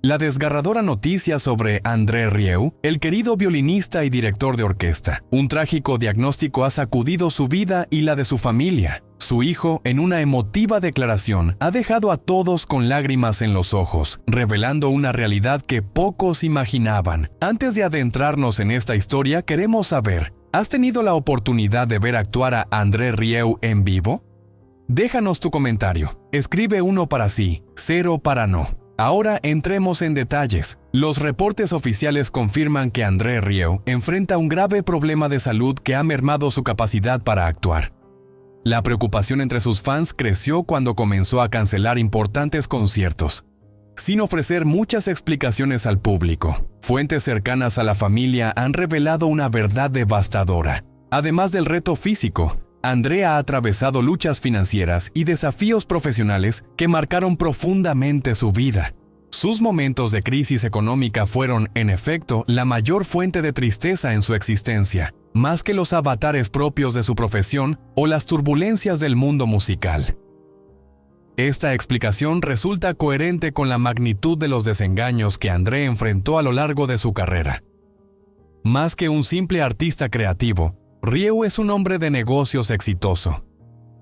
La desgarradora noticia sobre André Rieu, el querido violinista y director de orquesta. Un trágico diagnóstico ha sacudido su vida y la de su familia. Su hijo, en una emotiva declaración, ha dejado a todos con lágrimas en los ojos, revelando una realidad que pocos imaginaban. Antes de adentrarnos en esta historia, queremos saber, ¿has tenido la oportunidad de ver actuar a André Rieu en vivo? Déjanos tu comentario. Escribe 1 para sí, 0 para no. Ahora entremos en detalles. Los reportes oficiales confirman que André Rieu enfrenta un grave problema de salud que ha mermado su capacidad para actuar. La preocupación entre sus fans creció cuando comenzó a cancelar importantes conciertos, sin ofrecer muchas explicaciones al público. Fuentes cercanas a la familia han revelado una verdad devastadora. Además del reto físico, André ha atravesado luchas financieras y desafíos profesionales que marcaron profundamente su vida. Sus momentos de crisis económica fueron, en efecto, la mayor fuente de tristeza en su existencia, más que los avatares propios de su profesión o las turbulencias del mundo musical. Esta explicación resulta coherente con la magnitud de los desengaños que André enfrentó a lo largo de su carrera. Más que un simple artista creativo, Rieu es un hombre de negocios exitoso.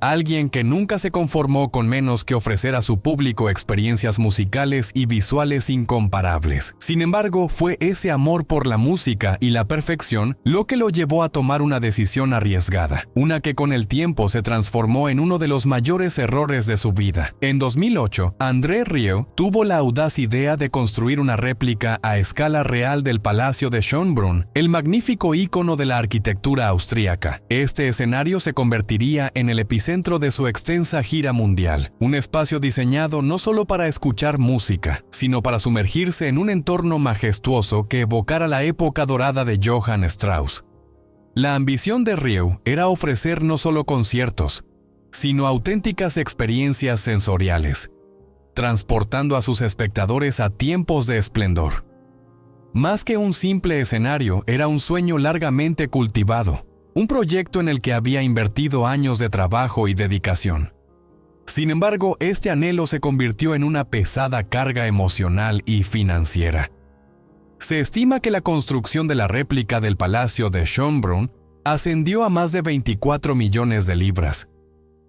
Alguien que nunca se conformó con menos que ofrecer a su público experiencias musicales y visuales incomparables. Sin embargo, fue ese amor por la música y la perfección lo que lo llevó a tomar una decisión arriesgada, una que con el tiempo se transformó en uno de los mayores errores de su vida. En 2008, André Rieu tuvo la audaz idea de construir una réplica a escala real del Palacio de Schönbrunn, el magnífico ícono de la arquitectura austríaca. Este escenario se convertiría en el epicentro de su extensa gira mundial, un espacio diseñado no solo para escuchar música, sino para sumergirse en un entorno majestuoso que evocara la época dorada de Johann Strauss. La ambición de Rieu era ofrecer no solo conciertos, sino auténticas experiencias sensoriales, transportando a sus espectadores a tiempos de esplendor. Más que un simple escenario, era un sueño largamente cultivado, un proyecto en el que había invertido años de trabajo y dedicación. Sin embargo, este anhelo se convirtió en una pesada carga emocional y financiera. Se estima que la construcción de la réplica del Palacio de Schönbrunn ascendió a más de 24 millones de libras,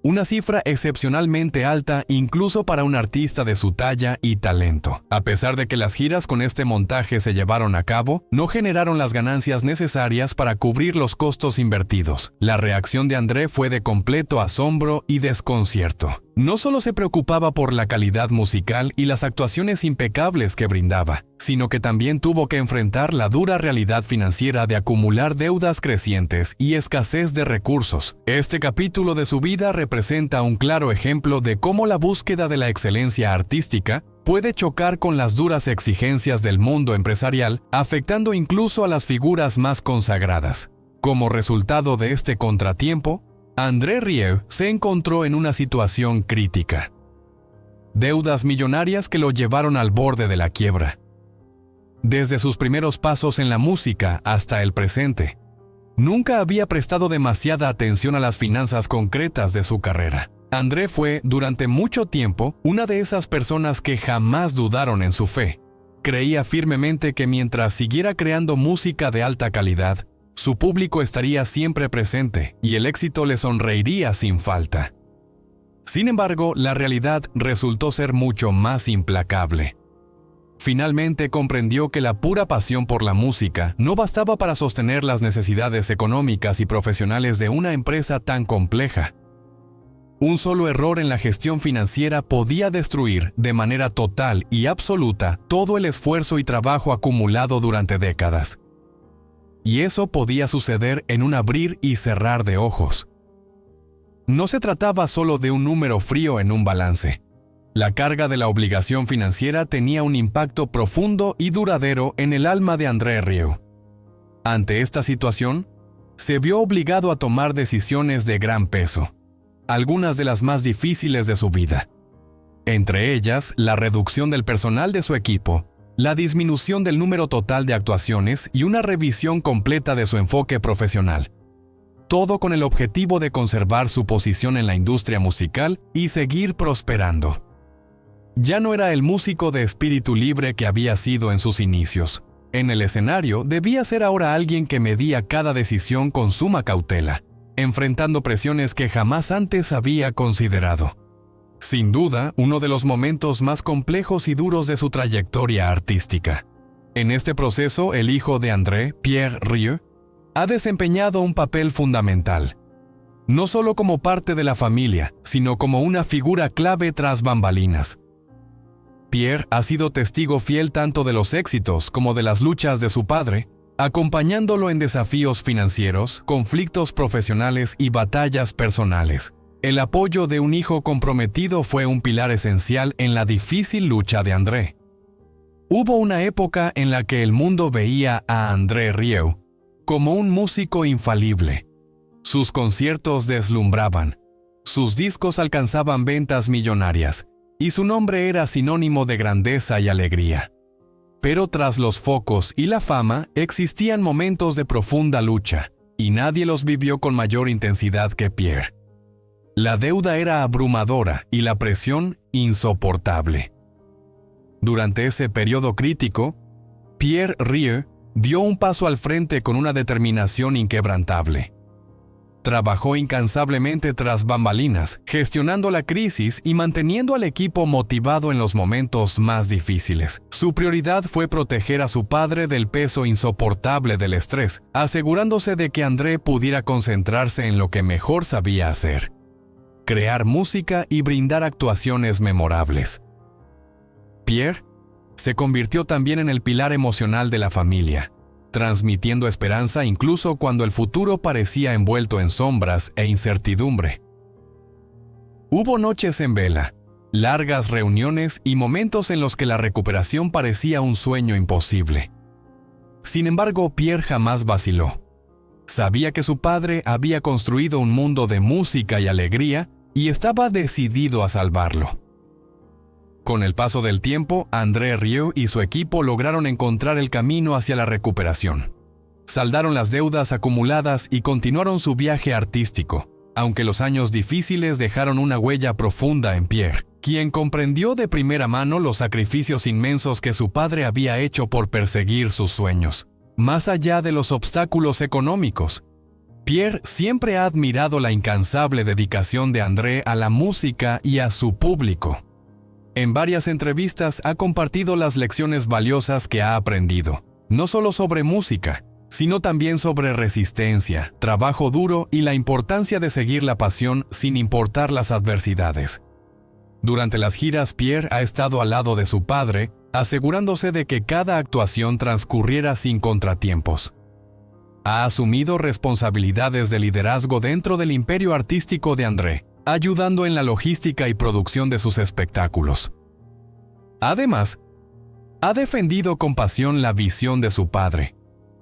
una cifra excepcionalmente alta incluso para un artista de su talla y talento. A pesar de que las giras con este montaje se llevaron a cabo, no generaron las ganancias necesarias para cubrir los costos invertidos. La reacción de André fue de completo asombro y desconcierto. No solo se preocupaba por la calidad musical y las actuaciones impecables que brindaba, sino que también tuvo que enfrentar la dura realidad financiera de acumular deudas crecientes y escasez de recursos. Este capítulo de su vida representa un claro ejemplo de cómo la búsqueda de la excelencia artística puede chocar con las duras exigencias del mundo empresarial, afectando incluso a las figuras más consagradas. Como resultado de este contratiempo, André Rieu se encontró en una situación crítica. Deudas millonarias que lo llevaron al borde de la quiebra. Desde sus primeros pasos en la música hasta el presente, nunca había prestado demasiada atención a las finanzas concretas de su carrera. André fue, durante mucho tiempo, una de esas personas que jamás dudaron en su fe. Creía firmemente que mientras siguiera creando música de alta calidad, su público estaría siempre presente y el éxito le sonreiría sin falta. Sin embargo, la realidad resultó ser mucho más implacable. Finalmente comprendió que la pura pasión por la música no bastaba para sostener las necesidades económicas y profesionales de una empresa tan compleja. Un solo error en la gestión financiera podía destruir de manera total y absoluta todo el esfuerzo y trabajo acumulado durante décadas. Y eso podía suceder en un abrir y cerrar de ojos. No se trataba solo de un número frío en un balance. La carga de la obligación financiera tenía un impacto profundo y duradero en el alma de André Rieu. Ante esta situación, se vio obligado a tomar decisiones de gran peso, algunas de las más difíciles de su vida. Entre ellas, la reducción del personal de su equipo, la disminución del número total de actuaciones y una revisión completa de su enfoque profesional. Todo con el objetivo de conservar su posición en la industria musical y seguir prosperando. ya no era el músico de espíritu libre que había sido en sus inicios. En el escenario debía ser ahora alguien que medía cada decisión con suma cautela, enfrentando presiones que jamás antes había considerado. Sin duda, uno de los momentos más complejos y duros de su trayectoria artística. En este proceso, el hijo de André, Pierre Rieu, ha desempeñado un papel fundamental, no solo como parte de la familia, sino como una figura clave tras bambalinas. Pierre ha sido testigo fiel tanto de los éxitos como de las luchas de su padre, acompañándolo en desafíos financieros, conflictos profesionales y batallas personales. El apoyo de un hijo comprometido fue un pilar esencial en la difícil lucha de André. Hubo una época en la que el mundo veía a André Rieu como un músico infalible. Sus conciertos deslumbraban, sus discos alcanzaban ventas millonarias, y su nombre era sinónimo de grandeza y alegría. Pero tras los focos y la fama existían momentos de profunda lucha, y nadie los vivió con mayor intensidad que Pierre. La deuda era abrumadora y la presión insoportable. Durante ese periodo crítico, Pierre Rieu dio un paso al frente con una determinación inquebrantable. Trabajó incansablemente tras bambalinas, gestionando la crisis y manteniendo al equipo motivado en los momentos más difíciles. Su prioridad fue proteger a su padre del peso insoportable del estrés, asegurándose de que André pudiera concentrarse en lo que mejor sabía hacer: crear música y brindar actuaciones memorables. Pierre se convirtió también en el pilar emocional de la familia, transmitiendo esperanza incluso cuando el futuro parecía envuelto en sombras e incertidumbre. Hubo noches en vela, largas reuniones y momentos en los que la recuperación parecía un sueño imposible. Sin embargo, Pierre jamás vaciló. Sabía que su padre había construido un mundo de música y alegría y estaba decidido a salvarlo. Con el paso del tiempo, André Rieu y su equipo lograron encontrar el camino hacia la recuperación. Saldaron las deudas acumuladas y continuaron su viaje artístico, aunque los años difíciles dejaron una huella profunda en Pierre, quien comprendió de primera mano los sacrificios inmensos que su padre había hecho por perseguir sus sueños. Más allá de los obstáculos económicos, Pierre siempre ha admirado la incansable dedicación de André a la música y a su público. En varias entrevistas ha compartido las lecciones valiosas que ha aprendido, no solo sobre música, sino también sobre resistencia, trabajo duro y la importancia de seguir la pasión sin importar las adversidades. Durante las giras, Pierre ha estado al lado de su padre, asegurándose de que cada actuación transcurriera sin contratiempos. Ha asumido responsabilidades de liderazgo dentro del imperio artístico de André, ayudando en la logística y producción de sus espectáculos. Además, ha defendido con pasión la visión de su padre,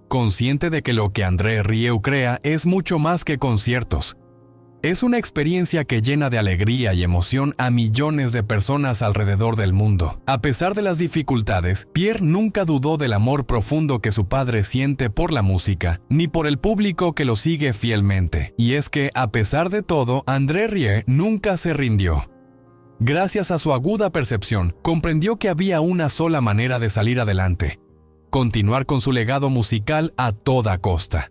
consciente de que lo que André Rieu crea es mucho más que conciertos. Es una experiencia que llena de alegría y emoción a millones de personas alrededor del mundo. A pesar de las dificultades, Pierre nunca dudó del amor profundo que su padre siente por la música, ni por el público que lo sigue fielmente. Y es que, a pesar de todo, André Rieu nunca se rindió. Gracias a su aguda percepción, comprendió que había una sola manera de salir adelante: continuar con su legado musical a toda costa.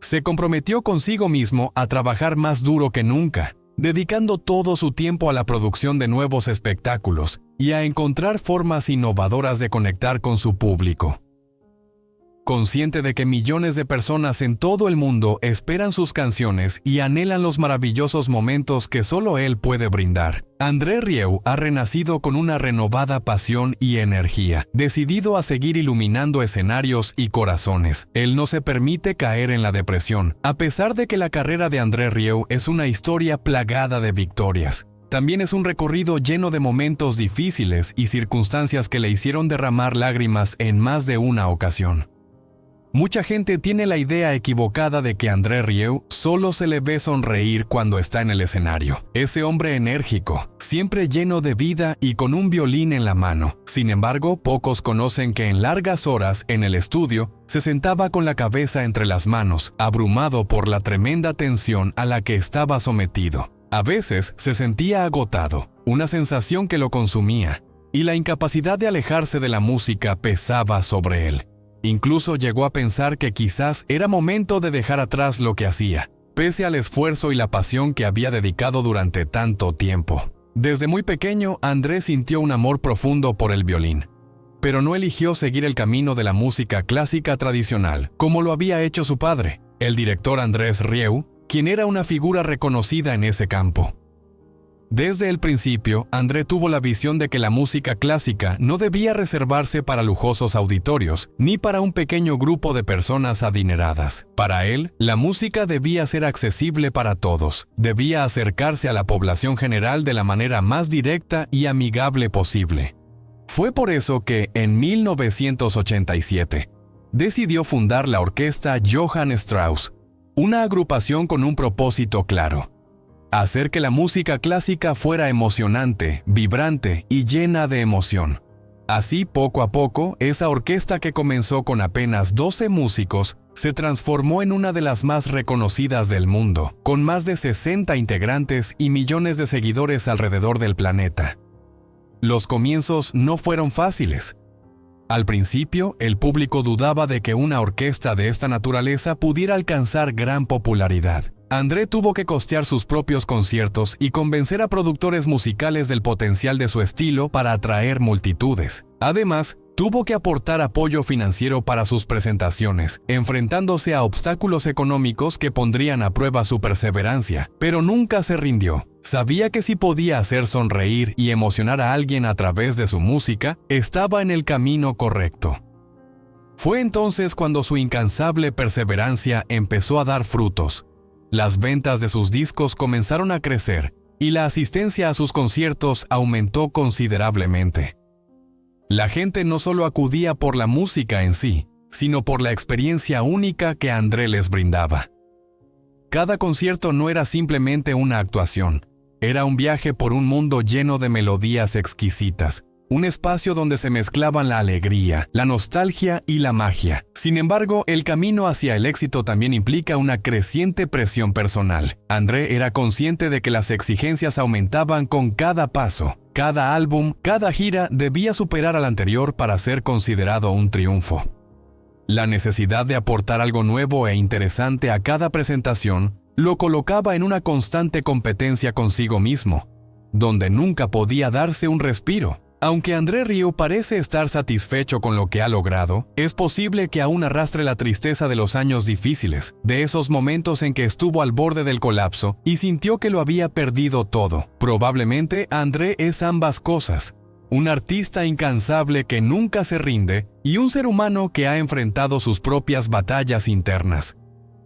Se comprometió consigo mismo a trabajar más duro que nunca, dedicando todo su tiempo a la producción de nuevos espectáculos y a encontrar formas innovadoras de conectar con su público. Consciente de que millones de personas en todo el mundo esperan sus canciones y anhelan los maravillosos momentos que solo él puede brindar, André Rieu ha renacido con una renovada pasión y energía, decidido a seguir iluminando escenarios y corazones. Él no se permite caer en la depresión, a pesar de que la carrera de André Rieu es una historia plagada de victorias. También es un recorrido lleno de momentos difíciles y circunstancias que le hicieron derramar lágrimas en más de una ocasión. Mucha gente tiene la idea equivocada de que André Rieu solo se le ve sonreír cuando está en el escenario. Ese hombre enérgico, siempre lleno de vida y con un violín en la mano. Sin embargo, pocos conocen que en largas horas en el estudio se sentaba con la cabeza entre las manos, abrumado por la tremenda tensión a la que estaba sometido. A veces se sentía agotado, una sensación que lo consumía, y la incapacidad de alejarse de la música pesaba sobre él. Incluso llegó a pensar que quizás era momento de dejar atrás lo que hacía, pese al esfuerzo y la pasión que había dedicado durante tanto tiempo. Desde muy pequeño, André sintió un amor profundo por el violín, pero no eligió seguir el camino de la música clásica tradicional, como lo había hecho su padre, el director Andrés Rieu, quien era una figura reconocida en ese campo. Desde el principio, André tuvo la visión de que la música clásica no debía reservarse para lujosos auditorios, ni para un pequeño grupo de personas adineradas. Para él, la música debía ser accesible para todos, debía acercarse a la población general de la manera más directa y amigable posible. Fue por eso que, en 1987, decidió fundar la orquesta Johann Strauss, una agrupación con un propósito claro: hacer que la música clásica fuera emocionante, vibrante y llena de emoción. Así, poco a poco, esa orquesta que comenzó con apenas 12 músicos se transformó en una de las más reconocidas del mundo, con más de 60 integrantes y millones de seguidores alrededor del planeta. Los comienzos no fueron fáciles. Al principio, el público dudaba de que una orquesta de esta naturaleza pudiera alcanzar gran popularidad. André tuvo que costear sus propios conciertos y convencer a productores musicales del potencial de su estilo para atraer multitudes. Además, tuvo que aportar apoyo financiero para sus presentaciones, enfrentándose a obstáculos económicos que pondrían a prueba su perseverancia, pero nunca se rindió. Sabía que si podía hacer sonreír y emocionar a alguien a través de su música, estaba en el camino correcto. Fue entonces cuando su incansable perseverancia empezó a dar frutos. Las ventas de sus discos comenzaron a crecer y la asistencia a sus conciertos aumentó considerablemente. La gente no solo acudía por la música en sí, sino por la experiencia única que André les brindaba. Cada concierto no era simplemente una actuación, era un viaje por un mundo lleno de melodías exquisitas, un espacio donde se mezclaban la alegría, la nostalgia y la magia. Sin embargo, el camino hacia el éxito también implica una creciente presión personal. André era consciente de que las exigencias aumentaban con cada paso. Cada álbum, cada gira debía superar al anterior para ser considerado un triunfo. La necesidad de aportar algo nuevo e interesante a cada presentación lo colocaba en una constante competencia consigo mismo, donde nunca podía darse un respiro. Aunque André Rieu parece estar satisfecho con lo que ha logrado, es posible que aún arrastre la tristeza de los años difíciles, de esos momentos en que estuvo al borde del colapso y sintió que lo había perdido todo. Probablemente André es ambas cosas: un artista incansable que nunca se rinde y un ser humano que ha enfrentado sus propias batallas internas.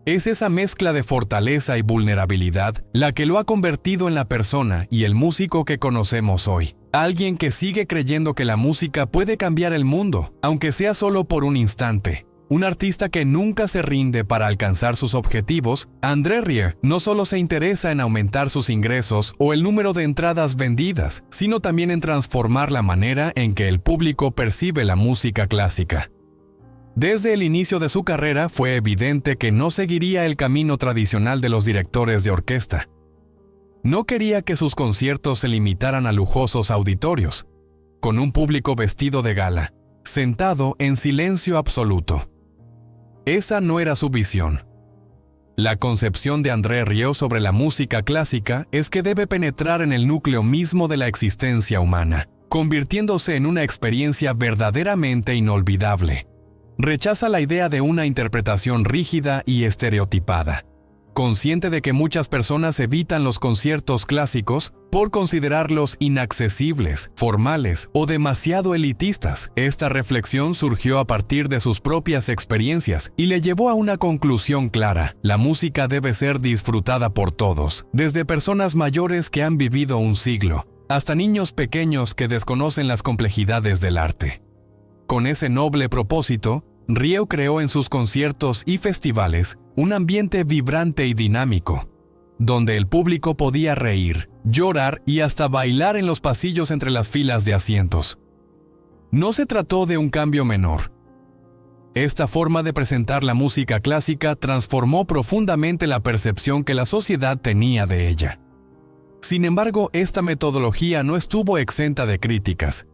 Es esa mezcla de fortaleza y vulnerabilidad la que lo ha convertido en la persona y el músico que conocemos hoy. Alguien que sigue creyendo que la música puede cambiar el mundo, aunque sea solo por un instante. Un artista que nunca se rinde para alcanzar sus objetivos. André Rieu no solo se interesa en aumentar sus ingresos o el número de entradas vendidas, sino también en transformar la manera en que el público percibe la música clásica. Desde el inicio de su carrera fue evidente que no seguiría el camino tradicional de los directores de orquesta. No quería que sus conciertos se limitaran a lujosos auditorios, con un público vestido de gala, sentado en silencio absoluto. Esa no era su visión. La concepción de André Rieu sobre la música clásica es que debe penetrar en el núcleo mismo de la existencia humana, convirtiéndose en una experiencia verdaderamente inolvidable. Rechaza la idea de una interpretación rígida y estereotipada. Consciente de que muchas personas evitan los conciertos clásicos por considerarlos inaccesibles, formales o demasiado elitistas, esta reflexión surgió a partir de sus propias experiencias y le llevó a una conclusión clara: la música debe ser disfrutada por todos, desde personas mayores que han vivido un siglo, hasta niños pequeños que desconocen las complejidades del arte. Con ese noble propósito, Rieu creó en sus conciertos y festivales un ambiente vibrante y dinámico, donde el público podía reír, llorar y hasta bailar en los pasillos entre las filas de asientos. No se trató de un cambio menor. Esta forma de presentar la música clásica transformó profundamente la percepción que la sociedad tenía de ella. Sin embargo, esta metodología no estuvo exenta de críticas.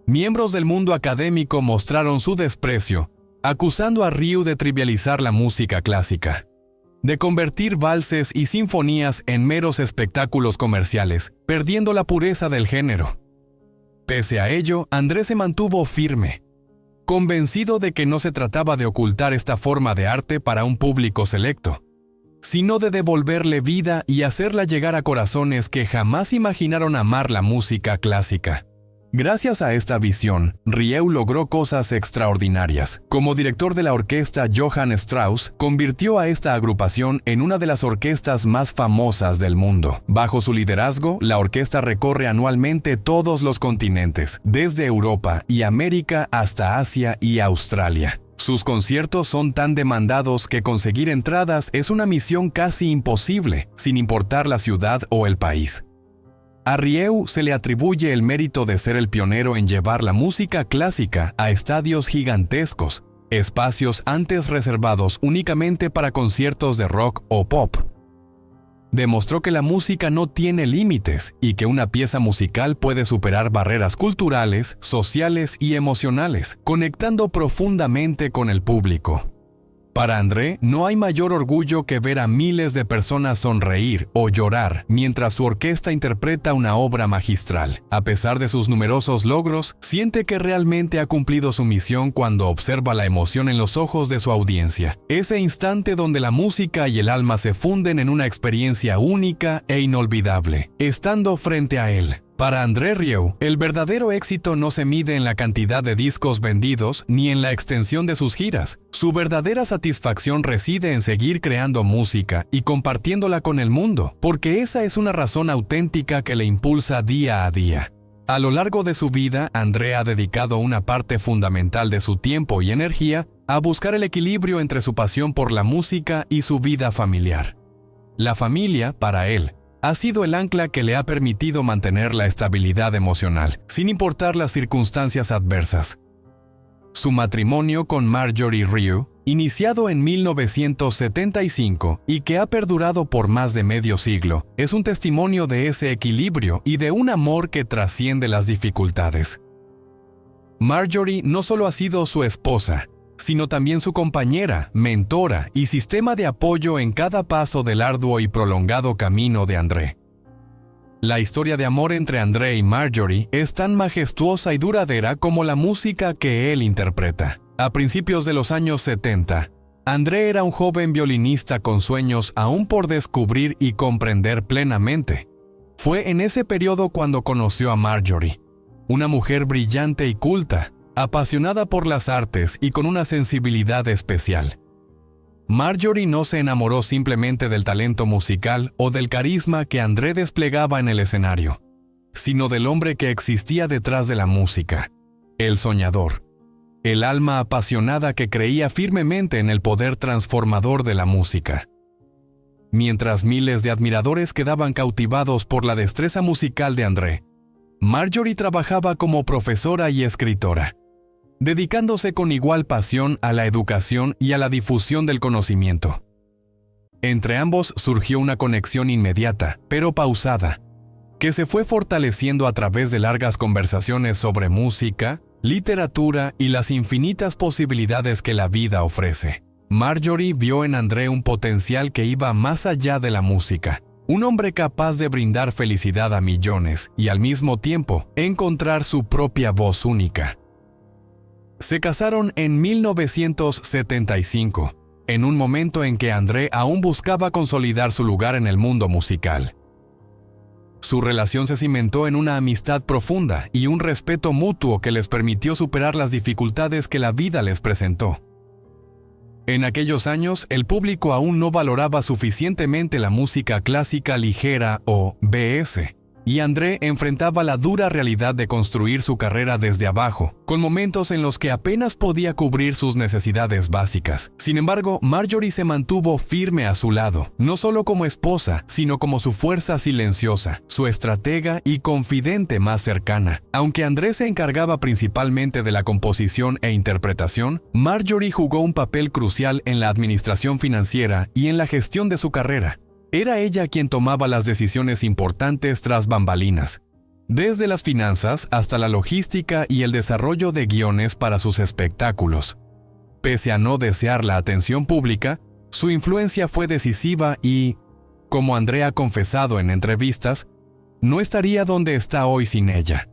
Miembros del mundo académico mostraron su desprecio, acusando a Rieu de trivializar la música clásica, de convertir valses y sinfonías en meros espectáculos comerciales, perdiendo la pureza del género. Pese a ello, André se mantuvo firme, convencido de que no se trataba de ocultar esta forma de arte para un público selecto, sino de devolverle vida y hacerla llegar a corazones que jamás imaginaron amar la música clásica. Gracias a esta visión, Rieu logró cosas extraordinarias. Como director de la orquesta Johann Strauss, convirtió a esta agrupación en una de las orquestas más famosas del mundo. Bajo su liderazgo, la orquesta recorre anualmente todos los continentes, desde Europa y América hasta Asia y Australia. Sus conciertos son tan demandados que conseguir entradas es una misión casi imposible, sin importar la ciudad o el país. A Rieu se le atribuye el mérito de ser el pionero en llevar la música clásica a estadios gigantescos, espacios antes reservados únicamente para conciertos de rock o pop. Demostró que la música no tiene límites y que una pieza musical puede superar barreras culturales, sociales y emocionales, conectando profundamente con el público. Para André, no hay mayor orgullo que ver a miles de personas sonreír o llorar mientras su orquesta interpreta una obra magistral. A pesar de sus numerosos logros, siente que realmente ha cumplido su misión cuando observa la emoción en los ojos de su audiencia. Ese instante donde la música y el alma se funden en una experiencia única e inolvidable, estando frente a él. Para André Rieu, el verdadero éxito no se mide en la cantidad de discos vendidos ni en la extensión de sus giras. Su verdadera satisfacción reside en seguir creando música y compartiéndola con el mundo, porque esa es una razón auténtica que le impulsa día a día. A lo largo de su vida, André ha dedicado una parte fundamental de su tiempo y energía a buscar el equilibrio entre su pasión por la música y su vida familiar. La familia, para él, ha sido el ancla que le ha permitido mantener la estabilidad emocional, sin importar las circunstancias adversas. Su matrimonio con Marjorie Rieu, iniciado en 1975 y que ha perdurado por más de medio siglo, es un testimonio de ese equilibrio y de un amor que trasciende las dificultades. Marjorie no solo ha sido su esposa, sino también su compañera, mentora y sistema de apoyo en cada paso del arduo y prolongado camino de André. La historia de amor entre André y Marjorie es tan majestuosa y duradera como la música que él interpreta. A principios de los años 70, André era un joven violinista con sueños aún por descubrir y comprender plenamente. Fue en ese periodo cuando conoció a Marjorie, una mujer brillante y culta, apasionada por las artes y con una sensibilidad especial. Marjorie no se enamoró simplemente del talento musical o del carisma que André desplegaba en el escenario, sino del hombre que existía detrás de la música, el soñador, el alma apasionada que creía firmemente en el poder transformador de la música. Mientras miles de admiradores quedaban cautivados por la destreza musical de André, Marjorie trabajaba como profesora y escritora, dedicándose con igual pasión a la educación y a la difusión del conocimiento. Entre ambos surgió una conexión inmediata, pero pausada, que se fue fortaleciendo a través de largas conversaciones sobre música, literatura y las infinitas posibilidades que la vida ofrece. Marjorie vio en André un potencial que iba más allá de la música, un hombre capaz de brindar felicidad a millones y al mismo tiempo encontrar su propia voz única. Se casaron en 1975, en un momento en que André aún buscaba consolidar su lugar en el mundo musical. Su relación se cimentó en una amistad profunda y un respeto mutuo que les permitió superar las dificultades que la vida les presentó. En aquellos años, el público aún no valoraba suficientemente la música clásica ligera o BS, y André enfrentaba la dura realidad de construir su carrera desde abajo, con momentos en los que apenas podía cubrir sus necesidades básicas. Sin embargo, Marjorie se mantuvo firme a su lado, no solo como esposa, sino como su fuerza silenciosa, su estratega y confidente más cercana. Aunque André se encargaba principalmente de la composición e interpretación, Marjorie jugó un papel crucial en la administración financiera y en la gestión de su carrera. Era ella quien tomaba las decisiones importantes tras bambalinas, desde las finanzas hasta la logística y el desarrollo de guiones para sus espectáculos. Pese a no desear la atención pública, su influencia fue decisiva y, como André ha confesado en entrevistas, no estaría donde está hoy sin ella.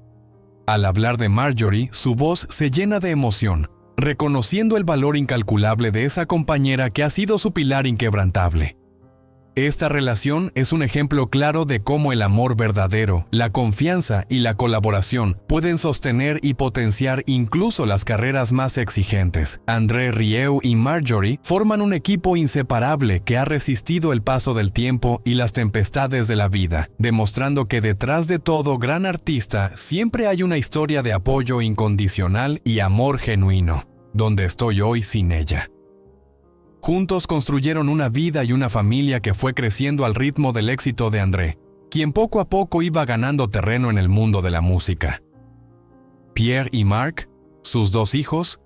Al hablar de Marjorie, su voz se llena de emoción, reconociendo el valor incalculable de esa compañera que ha sido su pilar inquebrantable. Esta relación es un ejemplo claro de cómo el amor verdadero, la confianza y la colaboración pueden sostener y potenciar incluso las carreras más exigentes. André Rieu y Marjorie forman un equipo inseparable que ha resistido el paso del tiempo y las tempestades de la vida, demostrando que detrás de todo gran artista siempre hay una historia de apoyo incondicional y amor genuino, donde estoy hoy sin ella. Juntos construyeron una vida y una familia que fue creciendo al ritmo del éxito de André, quien poco a poco iba ganando terreno en el mundo de la música. Pierre y Marc, sus 2 hijos,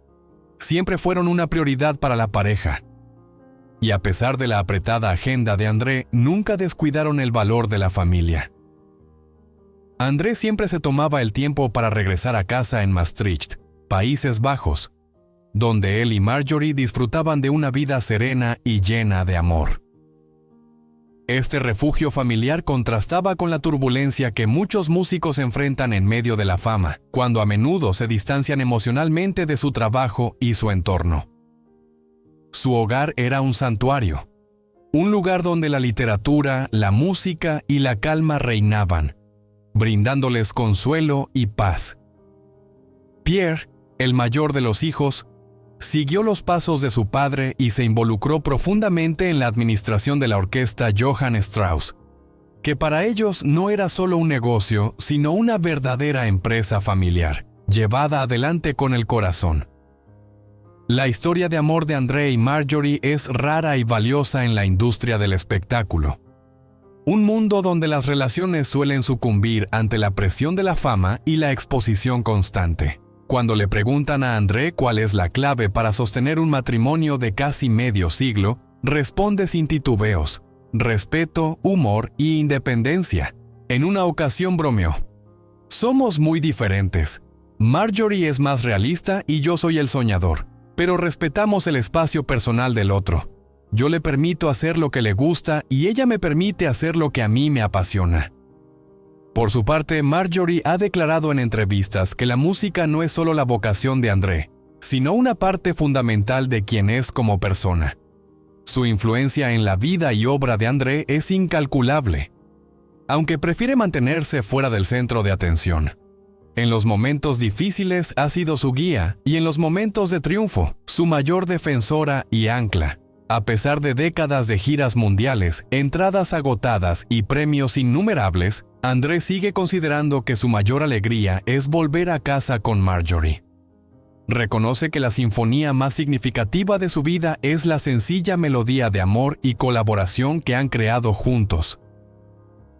siempre fueron una prioridad para la pareja. Y a pesar de la apretada agenda de André, nunca descuidaron el valor de la familia. André siempre se tomaba el tiempo para regresar a casa en Maastricht, Países Bajos, donde él y Marjorie disfrutaban de una vida serena y llena de amor. Este refugio familiar contrastaba con la turbulencia que muchos músicos enfrentan en medio de la fama, cuando a menudo se distancian emocionalmente de su trabajo y su entorno. Su hogar era un santuario, un lugar donde la literatura, la música y la calma reinaban, brindándoles consuelo y paz. Pierre, el mayor de los hijos, siguió los pasos de su padre y se involucró profundamente en la administración de la orquesta Johann Strauss, que para ellos no era solo un negocio, sino una verdadera empresa familiar, llevada adelante con el corazón. La historia de amor de André y Marjorie es rara y valiosa en la industria del espectáculo. Un mundo donde las relaciones suelen sucumbir ante la presión de la fama y la exposición constante. Cuando le preguntan a André cuál es la clave para sostener un matrimonio de casi medio siglo, responde sin titubeos: respeto, humor y independencia. En una ocasión bromeó: "Somos muy diferentes. Marjorie es más realista y yo soy el soñador, pero respetamos el espacio personal del otro. Yo le permito hacer lo que le gusta y ella me permite hacer lo que a mí me apasiona". Por su parte, Marjorie ha declarado en entrevistas que la música no es solo la vocación de André, sino una parte fundamental de quien es como persona. Su influencia en la vida y obra de André es incalculable, aunque prefiere mantenerse fuera del centro de atención. En los momentos difíciles ha sido su guía y en los momentos de triunfo, su mayor defensora y ancla. A pesar de décadas de giras mundiales, entradas agotadas y premios innumerables, André sigue considerando que su mayor alegría es volver a casa con Marjorie. Reconoce que la sinfonía más significativa de su vida es la sencilla melodía de amor y colaboración que han creado juntos.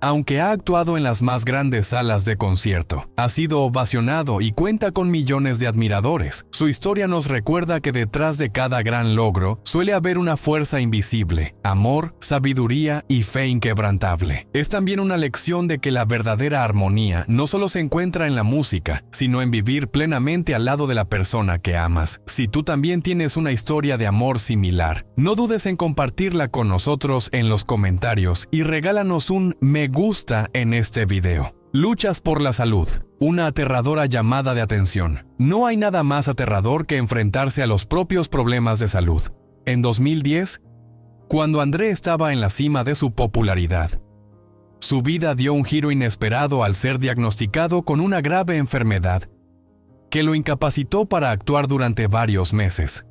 Aunque ha actuado en las más grandes salas de concierto, ha sido ovacionado y cuenta con millones de admiradores, su historia nos recuerda que detrás de cada gran logro suele haber una fuerza invisible, amor, sabiduría y fe inquebrantable. Es también una lección de que la verdadera armonía no solo se encuentra en la música, sino en vivir plenamente al lado de la persona que amas. Si tú también tienes una historia de amor similar, no dudes en compartirla con nosotros en los comentarios y regálanos un me gusta en este video. Luchas por la salud. Una aterradora llamada de atención. No hay nada más aterrador que enfrentarse a los propios problemas de salud. En 2010, cuando André estaba en la cima de su popularidad, su vida dio un giro inesperado al ser diagnosticado con una grave enfermedad que lo incapacitó para actuar durante varios meses.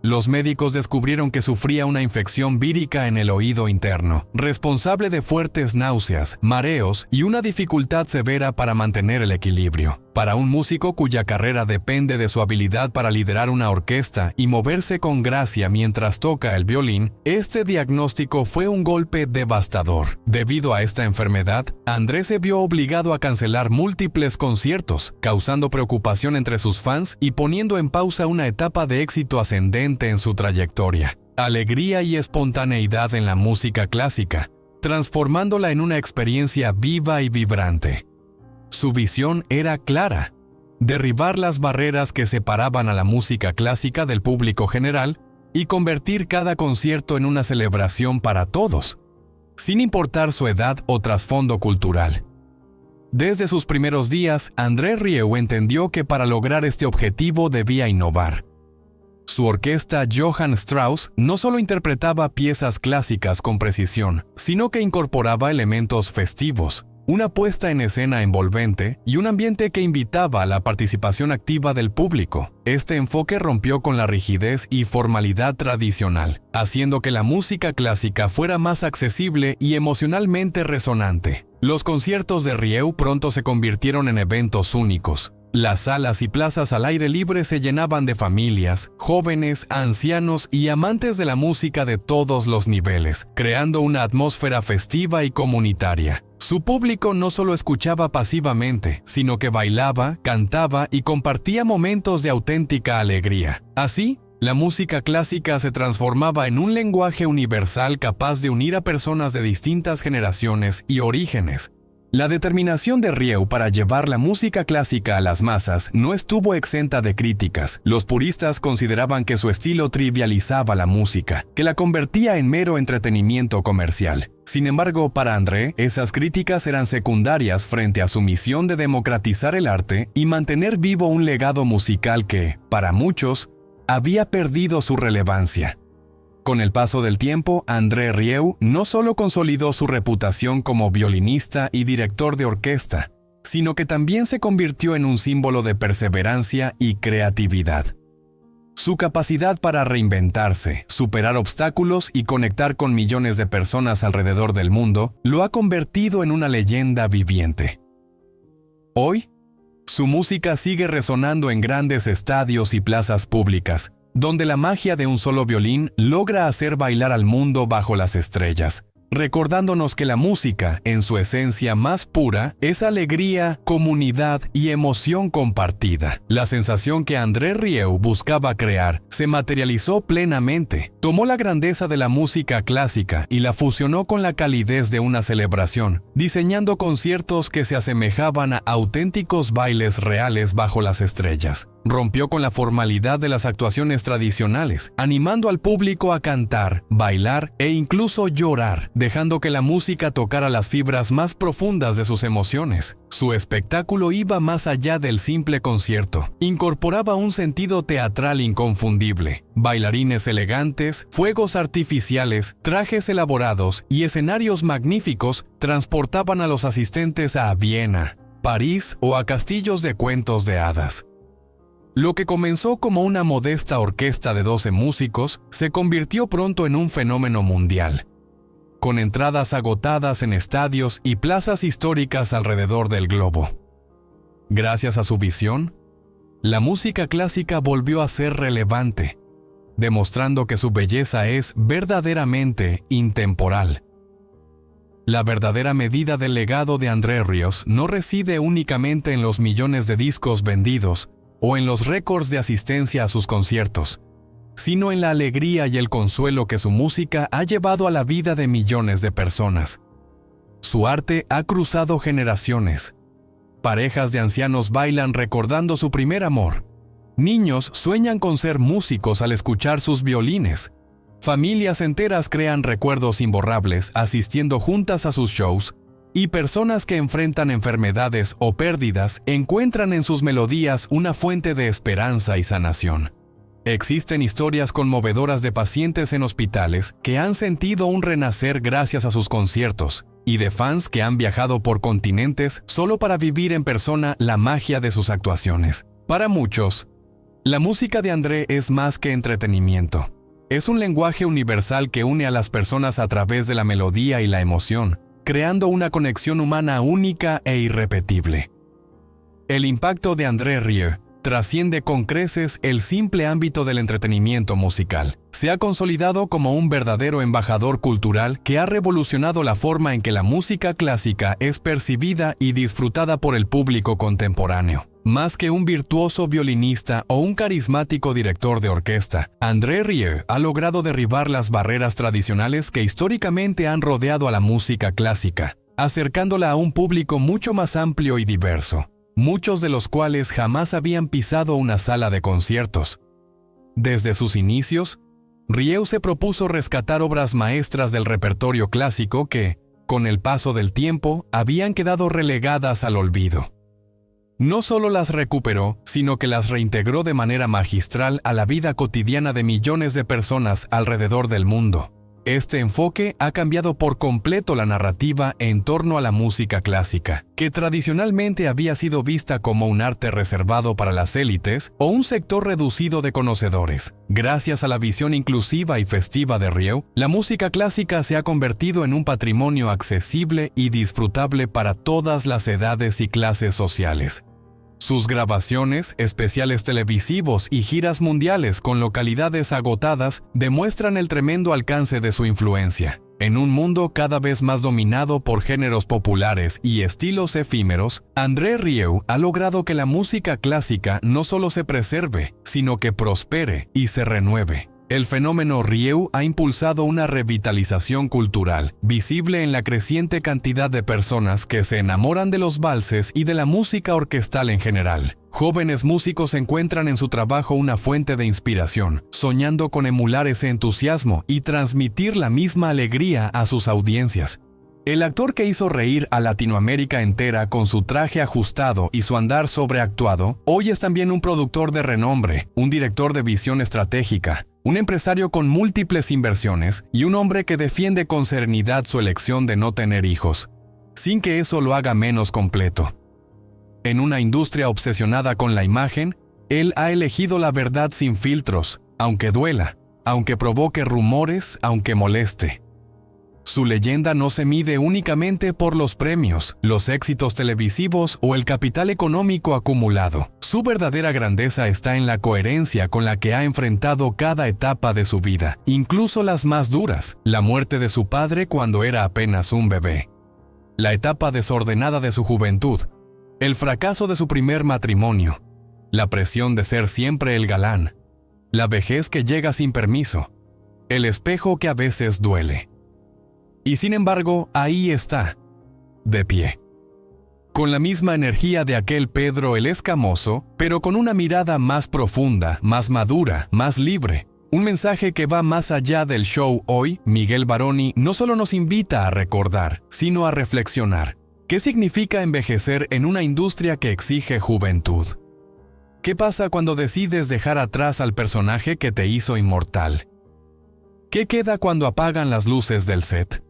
Los médicos descubrieron que sufría una infección vírica en el oído interno, responsable de fuertes náuseas, mareos y una dificultad severa para mantener el equilibrio. Para un músico cuya carrera depende de su habilidad para liderar una orquesta y moverse con gracia mientras toca el violín, este diagnóstico fue un golpe devastador. Debido a esta enfermedad, André se vio obligado a cancelar múltiples conciertos, causando preocupación entre sus fans y poniendo en pausa una etapa de éxito ascendente en su trayectoria. alegría y espontaneidad en la música clásica, transformándola en una experiencia viva y vibrante. Su visión era clara: derribar las barreras que separaban a la música clásica del público general y convertir cada concierto en una celebración para todos, sin importar su edad o trasfondo cultural. Desde sus primeros días, André Rieu entendió que para lograr este objetivo debía innovar. Su orquesta Johann Strauss no solo interpretaba piezas clásicas con precisión, sino que incorporaba elementos festivos, una puesta en escena envolvente y un ambiente que invitaba a la participación activa del público. Este enfoque rompió con la rigidez y formalidad tradicional, haciendo que la música clásica fuera más accesible y emocionalmente resonante. Los conciertos de Rieu pronto se convirtieron en eventos únicos. Las salas y plazas al aire libre se llenaban de familias, jóvenes, ancianos y amantes de la música de todos los niveles, creando una atmósfera festiva y comunitaria. Su público no solo escuchaba pasivamente, sino que bailaba, cantaba y compartía momentos de auténtica alegría. Así, la música clásica se transformaba en un lenguaje universal capaz de unir a personas de distintas generaciones y orígenes. La determinación de Rieu para llevar la música clásica a las masas no estuvo exenta de críticas. Los puristas consideraban que su estilo trivializaba la música, que la convertía en mero entretenimiento comercial. Sin embargo, para André, esas críticas eran secundarias frente a su misión de democratizar el arte y mantener vivo un legado musical que, para muchos, había perdido su relevancia. Con el paso del tiempo, André Rieu no solo consolidó su reputación como violinista y director de orquesta, sino que también se convirtió en un símbolo de perseverancia y creatividad. Su capacidad para reinventarse, superar obstáculos y conectar con millones de personas alrededor del mundo lo ha convertido en una leyenda viviente. Hoy, su música sigue resonando en grandes estadios y plazas públicas, donde la magia de un solo violín logra hacer bailar al mundo bajo las estrellas, recordándonos que la música, en su esencia más pura, es alegría, comunidad y emoción compartida. La sensación que André Rieu buscaba crear se materializó plenamente. Tomó la grandeza de la música clásica y la fusionó con la calidez de una celebración, diseñando conciertos que se asemejaban a auténticos bailes reales bajo las estrellas. Rompió con la formalidad de las actuaciones tradicionales, animando al público a cantar, bailar e incluso llorar, dejando que la música tocara las fibras más profundas de sus emociones. Su espectáculo iba más allá del simple concierto. Incorporaba un sentido teatral inconfundible. Bailarines elegantes, fuegos artificiales, trajes elaborados y escenarios magníficos transportaban a los asistentes a Viena, París o a castillos de cuentos de hadas. Lo que comenzó como una modesta orquesta de 12 músicos se convirtió pronto en un fenómeno mundial, con entradas agotadas en estadios y plazas históricas alrededor del globo. Gracias a su visión, la música clásica volvió a ser relevante, demostrando que su belleza es verdaderamente intemporal. La verdadera medida del legado de André Rieu no reside únicamente en los millones de discos vendidos o en los récords de asistencia a sus conciertos, sino en la alegría y el consuelo que su música ha llevado a la vida de millones de personas. Su arte ha cruzado generaciones. Parejas de ancianos bailan recordando su primer amor. Niños sueñan con ser músicos al escuchar sus violines. Familias enteras crean recuerdos imborrables asistiendo juntas a sus shows, y personas que enfrentan enfermedades o pérdidas encuentran en sus melodías una fuente de esperanza y sanación. Existen historias conmovedoras de pacientes en hospitales que han sentido un renacer gracias a sus conciertos, y de fans que han viajado por continentes solo para vivir en persona la magia de sus actuaciones. Para muchos, la música de André es más que entretenimiento. Es un lenguaje universal que une a las personas a través de la melodía y la emoción, creando una conexión humana única e irrepetible. El impacto de André Rieu trasciende con creces el simple ámbito del entretenimiento musical. Se ha consolidado como un verdadero embajador cultural que ha revolucionado la forma en que la música clásica es percibida y disfrutada por el público contemporáneo. Más que un virtuoso violinista o un carismático director de orquesta, André Rieu ha logrado derribar las barreras tradicionales que históricamente han rodeado a la música clásica, acercándola a un público mucho más amplio y diverso, muchos de los cuales jamás habían pisado una sala de conciertos. Desde sus inicios, Rieu se propuso rescatar obras maestras del repertorio clásico que, con el paso del tiempo, habían quedado relegadas al olvido. No solo las recuperó, sino que las reintegró de manera magistral a la vida cotidiana de millones de personas alrededor del mundo. Este enfoque ha cambiado por completo la narrativa en torno a la música clásica, que tradicionalmente había sido vista como un arte reservado para las élites o un sector reducido de conocedores. Gracias a la visión inclusiva y festiva de Rieu, la música clásica se ha convertido en un patrimonio accesible y disfrutable para todas las edades y clases sociales. Sus grabaciones, especiales televisivos y giras mundiales con localidades agotadas demuestran el tremendo alcance de su influencia. En un mundo cada vez más dominado por géneros populares y estilos efímeros, André Rieu ha logrado que la música clásica no solo se preserve, sino que prospere y se renueve. El fenómeno Rieu ha impulsado una revitalización cultural, visible en la creciente cantidad de personas que se enamoran de los valses y de la música orquestal en general. Jóvenes músicos encuentran en su trabajo una fuente de inspiración, soñando con emular ese entusiasmo y transmitir la misma alegría a sus audiencias. El actor que hizo reír a Latinoamérica entera con su traje ajustado y su andar sobreactuado, hoy es también un productor de renombre, un director de visión estratégica, un empresario con múltiples inversiones y un hombre que defiende con serenidad su elección de no tener hijos, sin que eso lo haga menos completo. En una industria obsesionada con la imagen, él ha elegido la verdad sin filtros, aunque duela, aunque provoque rumores, aunque moleste. Su leyenda no se mide únicamente por los premios, los éxitos televisivos o el capital económico acumulado. Su verdadera grandeza está en la coherencia con la que ha enfrentado cada etapa de su vida, incluso las más duras, la muerte de su padre cuando era apenas un bebé, la etapa desordenada de su juventud, el fracaso de su primer matrimonio, la presión de ser siempre el galán, la vejez que llega sin permiso, el espejo que a veces duele. Y sin embargo, ahí está, de pie. Con la misma energía de aquel Pedro el Escamoso, pero con una mirada más profunda, más madura, más libre. Un mensaje que va más allá del show hoy, Miguel Baroni no solo nos invita a recordar, sino a reflexionar. ¿Qué significa envejecer en una industria que exige juventud? ¿Qué pasa cuando decides dejar atrás al personaje que te hizo inmortal? ¿Qué queda cuando apagan las luces del set?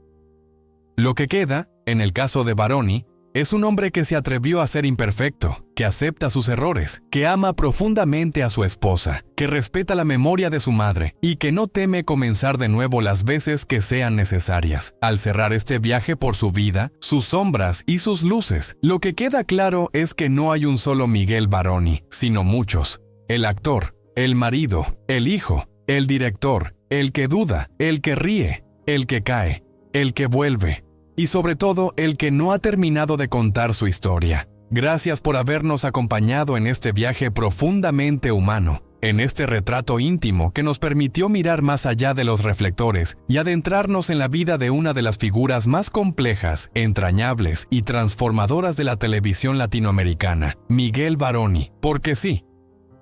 Lo que queda, en el caso de Baroni, es un hombre que se atrevió a ser imperfecto, que acepta sus errores, que ama profundamente a su esposa, que respeta la memoria de su madre y que no teme comenzar de nuevo las veces que sean necesarias. Al cerrar este viaje por su vida, sus sombras y sus luces, lo que queda claro es que no hay un solo Miguel Baroni, sino muchos. El actor, el marido, el hijo, el director, el que duda, el que ríe, el que cae, el que vuelve. Y sobre todo, el que no ha terminado de contar su historia. Gracias por habernos acompañado en este viaje profundamente humano, en este retrato íntimo que nos permitió mirar más allá de los reflectores y adentrarnos en la vida de una de las figuras más complejas, entrañables y transformadoras de la televisión latinoamericana, Miguel Baroni. Porque sí,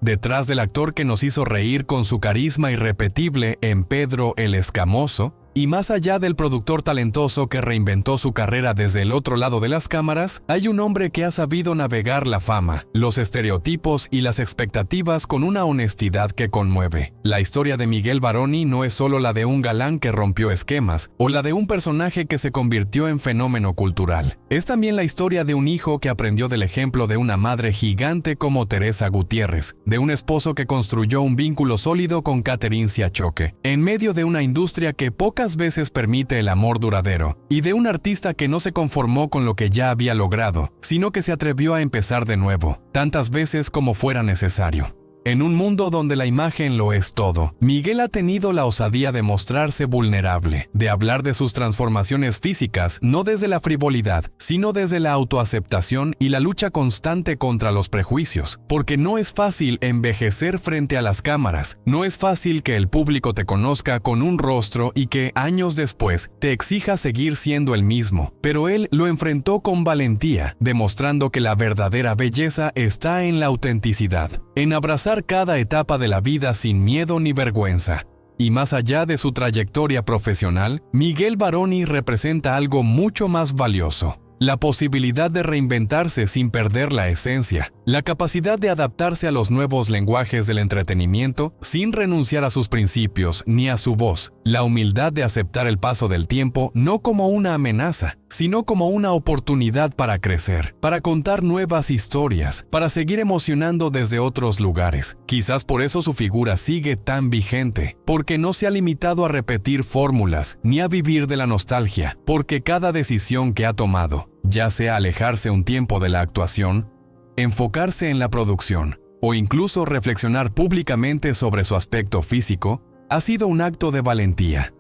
detrás del actor que nos hizo reír con su carisma irrepetible en Pedro el Escamoso, y más allá del productor talentoso que reinventó su carrera desde el otro lado de las cámaras, hay un hombre que ha sabido navegar la fama, los estereotipos y las expectativas con una honestidad que conmueve. La historia de Miguel Baroni no es solo la de un galán que rompió esquemas, o la de un personaje que se convirtió en fenómeno cultural. Es también la historia de un hijo que aprendió del ejemplo de una madre gigante como Teresa Gutiérrez, de un esposo que construyó un vínculo sólido con Catherine Siachoque, en medio de una industria que pocas veces permite el amor duradero, y de un artista que no se conformó con lo que ya había logrado, sino que se atrevió a empezar de nuevo, tantas veces como fuera necesario. En un mundo donde la imagen lo es todo, Miguel ha tenido la osadía de mostrarse vulnerable, de hablar de sus transformaciones físicas no desde la frivolidad, sino desde la autoaceptación y la lucha constante contra los prejuicios. Porque no es fácil envejecer frente a las cámaras, no es fácil que el público te conozca con un rostro y que años después te exija seguir siendo el mismo. Pero él lo enfrentó con valentía, demostrando que la verdadera belleza está en la autenticidad, en abrazar cada etapa de la vida sin miedo ni vergüenza. Y más allá de su trayectoria profesional, Miguel Varoni representa algo mucho más valioso: la posibilidad de reinventarse sin perder la esencia, la capacidad de adaptarse a los nuevos lenguajes del entretenimiento sin renunciar a sus principios ni a su voz, la humildad de aceptar el paso del tiempo no como una amenaza, sino como una oportunidad para crecer, para contar nuevas historias, para seguir emocionando desde otros lugares. Quizás por eso su figura sigue tan vigente, porque no se ha limitado a repetir fórmulas ni a vivir de la nostalgia, porque cada decisión que ha tomado, ya sea alejarse un tiempo de la actuación, enfocarse en la producción o incluso reflexionar públicamente sobre su aspecto físico, ha sido un acto de valentía.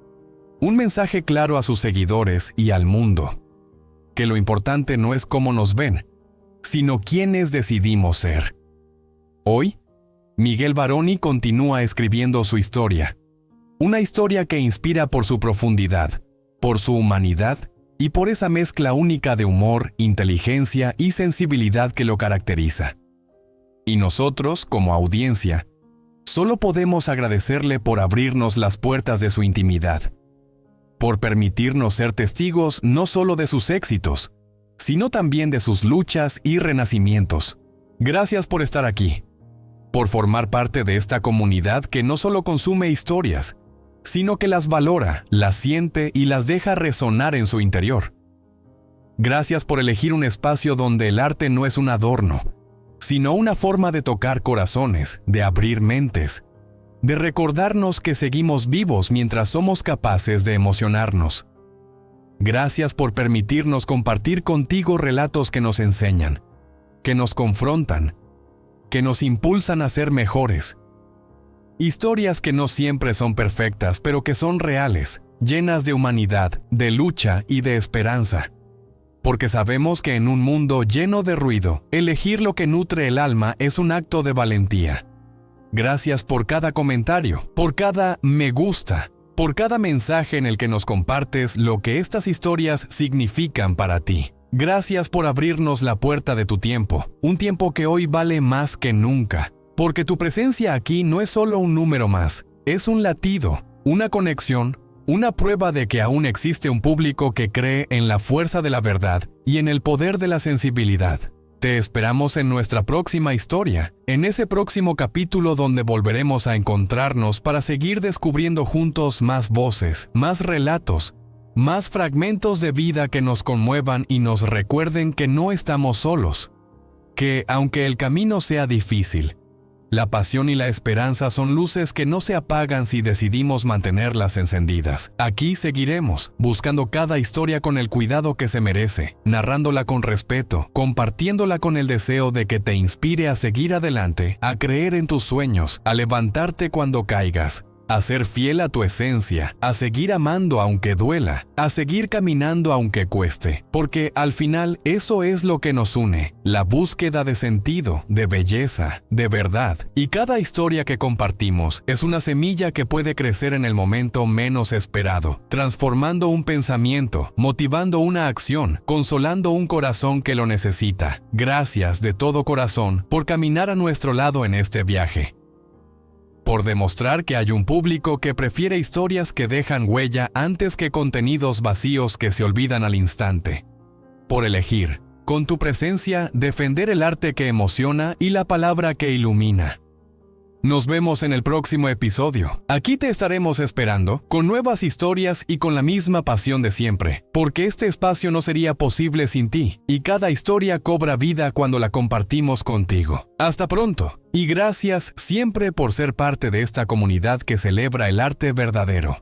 Un mensaje claro a sus seguidores y al mundo: que lo importante no es cómo nos ven, sino quiénes decidimos ser. Hoy, Miguel Varoni continúa escribiendo su historia. Una historia que inspira por su profundidad, por su humanidad y por esa mezcla única de humor, inteligencia y sensibilidad que lo caracteriza. Y nosotros, como audiencia, solo podemos agradecerle por abrirnos las puertas de su intimidad, por permitirnos ser testigos no solo de sus éxitos, sino también de sus luchas y renacimientos. Gracias por estar aquí, por formar parte de esta comunidad que no solo consume historias, sino que las valora, las siente y las deja resonar en su interior. Gracias por elegir un espacio donde el arte no es un adorno, sino una forma de tocar corazones, de abrir mentes, de recordarnos que seguimos vivos mientras somos capaces de emocionarnos. Gracias por permitirnos compartir contigo relatos que nos enseñan, que nos confrontan, que nos impulsan a ser mejores. Historias que no siempre son perfectas, pero que son reales, llenas de humanidad, de lucha y de esperanza. Porque sabemos que en un mundo lleno de ruido, elegir lo que nutre el alma es un acto de valentía. Gracias por cada comentario, por cada me gusta, por cada mensaje en el que nos compartes lo que estas historias significan para ti. Gracias por abrirnos la puerta de tu tiempo, un tiempo que hoy vale más que nunca. Porque tu presencia aquí no es solo un número más, es un latido, una conexión, una prueba de que aún existe un público que cree en la fuerza de la verdad y en el poder de la sensibilidad. Te esperamos en nuestra próxima historia, en ese próximo capítulo donde volveremos a encontrarnos para seguir descubriendo juntos más voces, más relatos, más fragmentos de vida que nos conmuevan y nos recuerden que no estamos solos. Que, aunque el camino sea difícil, la pasión y la esperanza son luces que no se apagan si decidimos mantenerlas encendidas. Aquí seguiremos, buscando cada historia con el cuidado que se merece, narrándola con respeto, compartiéndola con el deseo de que te inspire a seguir adelante, a creer en tus sueños, a levantarte cuando caigas, a ser fiel a tu esencia, a seguir amando aunque duela, a seguir caminando aunque cueste, porque al final eso es lo que nos une, la búsqueda de sentido, de belleza, de verdad. Y cada historia que compartimos es una semilla que puede crecer en el momento menos esperado, transformando un pensamiento, motivando una acción, consolando un corazón que lo necesita. Gracias de todo corazón por caminar a nuestro lado en este viaje. Por demostrar que hay un público que prefiere historias que dejan huella antes que contenidos vacíos que se olvidan al instante. Por elegir, con tu presencia, defender el arte que emociona y la palabra que ilumina. Nos vemos en el próximo episodio. Aquí te estaremos esperando, con nuevas historias y con la misma pasión de siempre, porque este espacio no sería posible sin ti, y cada historia cobra vida cuando la compartimos contigo. Hasta pronto, y gracias siempre por ser parte de esta comunidad que celebra el arte verdadero.